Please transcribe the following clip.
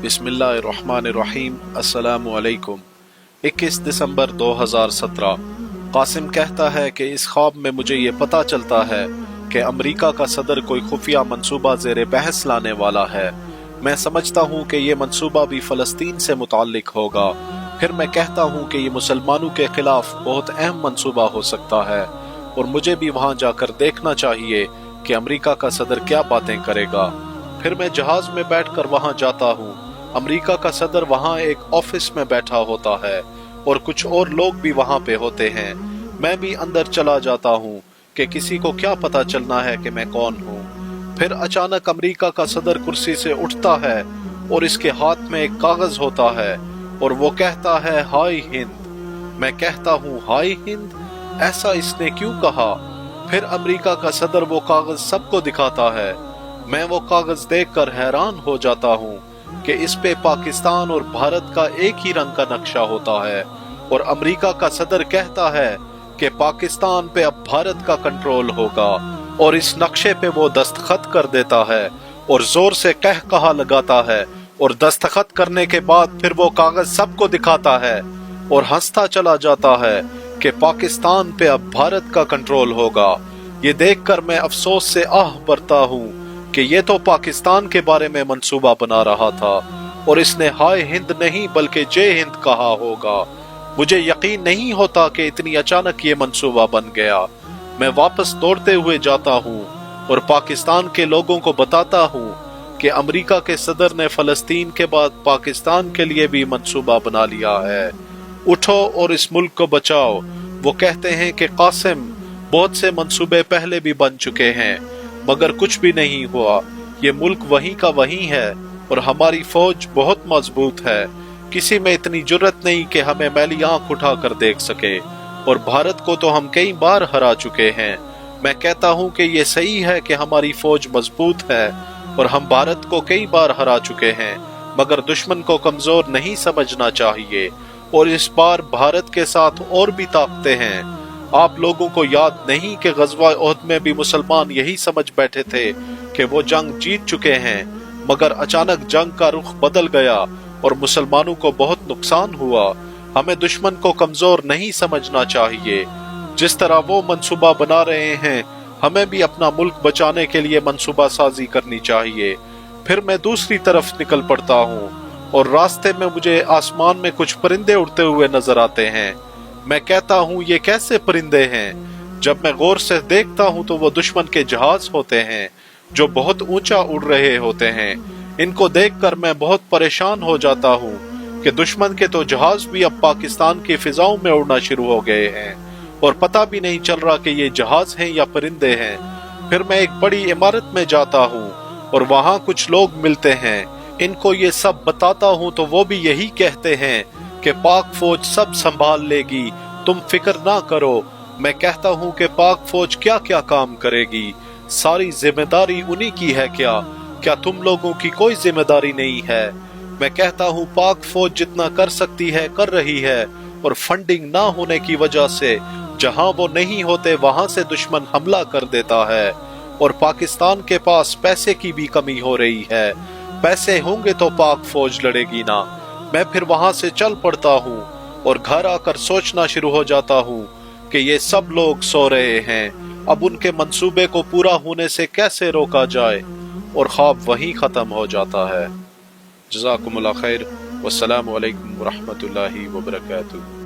बिस्मिल्लाहिर्रहमानिर्रहीम। अस्सलामु अलैकुम। 21 दिसंबर 2017। कासिम कहता है कि इस ख्वाब में मुझे ये पता चलता है कि अमेरिका का सदर कोई खुफिया मंसूबा ज़ेरे बहस लाने वाला है। मैं समझता हूँ कि ये मंसूबा भी फ़लस्तीन से मुताल्लिक होगा। फिर मैं कहता हूँ कि ये मुसलमानों के खिलाफ बहुत अहम मंसूबा हो सकता है और मुझे भी वहाँ जाकर देखना चाहिए कि अमेरिका का सदर क्या बातें करेगा। फिर मैं जहाज में बैठकर वहाँ जाता हूँ। अमेरिका का सदर वहाँ एक ऑफिस में बैठा होता है और कुछ और लोग भी वहाँ पे होते हैं। मैं भी अंदर चला जाता हूँ कि किसी को क्या पता चलना है कि मैं कौन हूँ। फिर अचानक अमेरिका का सदर कुर्सी से उठता है और इसके हाथ में एक कागज होता है और वो कहता है हाय हिंद। मैं कहता हूँ हाय हिंद, ऐसा इसने क्यों कहा? फिर अमेरिका का सदर वो कागज सबको दिखाता है। मैं वो कागज देखकर हैरान हो जाता हूँ कि इस पे पाकिस्तान और भारत का एक ही रंग का नक्शा होता है और अमेरिका का सदर कहता है कि पाकिस्तान पे अब भारत का कंट्रोल होगा और इस नक्शे पे वो दस्तखत कर देता है और जोर से कह कहा लगाता है और दस्तखत करने के बाद फिर वो कागज सबको दिखाता है और हंसता चला जाता है कि पाकिस्तान पे अब भारत का कंट्रोल होगा। ये देखकर मैं अफसोस से आह भरता हूँ कि ये तो पाकिस्तान के बारे में मंसूबा बना रहा था और इसने हाय हिंद नहीं बल्कि जय हिंद कहा होगा। मुझे यकीन नहीं होता कि इतनी अचानक ये मंसूबा बन गया। मैं वापस दौड़ते हुए जाता हूँ और पाकिस्तान के लोगों को बताता हूँ कि अमेरिका के सदर ने फलस्तीन के बाद पाकिस्तान के लिए भी मंसूबा बना लिया है। उठो और इस मुल्क को बचाओ। वो कहते हैं कि कासिम, बहुत से मंसूबे पहले भी बन चुके हैं मगर कुछ भी नहीं हुआ। ये मुल्क वहीं का वहीं है और हमारी फौज बहुत मजबूत है। किसी में इतनी जुर्रत नहीं कि हमें मैली आंख उठा कर देख सके और भारत को तो हम कई बार हरा चुके हैं। मैं कहता हूँ कि ये सही है कि हमारी फौज मजबूत है और हम भारत को कई बार हरा चुके हैं मगर दुश्मन को कमजोर नहीं समझना चाहिए और इस बार भारत के साथ और भी ताकतें हैं। आप लोगों को याद नहीं कि गज़वा उहद में भी मुसलमान यही समझ बैठे थे कि वो जंग जीत चुके हैं मगर अचानक जंग का रुख बदल गया और मुसलमानों को बहुत नुकसान हुआ। हमें दुश्मन को कमजोर नहीं समझना चाहिए। जिस तरह वो मंसूबा बना रहे हैं हमें भी अपना मुल्क बचाने के लिए मंसूबा साजी करनी चाहिए। फिर मैं दूसरी तरफ निकल पड़ता हूँ और रास्ते में मुझे आसमान में कुछ परिंदे उड़ते हुए नजर आते हैं। मैं कहता हूँ ये कैसे परिंदे हैं? जब मैं गौर से देखता हूँ तो वो दुश्मन के जहाज होते हैं जो बहुत ऊंचा उड़ रहे होते हैं। इनको देखकर मैं बहुत परेशान हो जाता हूँ कि दुश्मन के तो जहाज भी अब पाकिस्तान की फिजाओं में उड़ना शुरू हो गए हैं और पता भी नहीं चल रहा कि ये जहाज हैं या परिंदे हैं। फिर मैं एक बड़ी इमारत में जाता हूँ और वहाँ कुछ लोग मिलते हैं। इनको ये सब बताता हूँ तो वो भी यही कहते हैं कि पाक फौज सब संभाल लेगी, तुम फिक्र ना करो। मैं कहता हूँ कि पाक फौज क्या क्या काम करेगी, सारी जिम्मेदारी उन्हीं की है। क्या तुम लोगों की कोई जिम्मेदारी नहीं है? मैं कहता हूँ पाक फौज जितना कर सकती है कर रही है और फंडिंग ना होने की वजह से जहाँ वो नहीं होते वहां से दुश्मन हमला कर देता है और पाकिस्तान के पास पैसे की भी कमी हो रही है। पैसे होंगे तो पाक फौज लड़ेगी ना। मैं फिर वहां से चल पड़ता हूँ और घर आकर सोचना शुरू हो जाता हूँ कि ये सब लोग सो रहे हैं, अब उनके मंसूबे को पूरा होने से कैसे रोका जाए, और ख्वाब वहीं खत्म हो जाता है। जज़ाकुमुल्लाह खैर। वस्सलामु अलैकुम वरहमतुल्लाहि वबरकातुहू।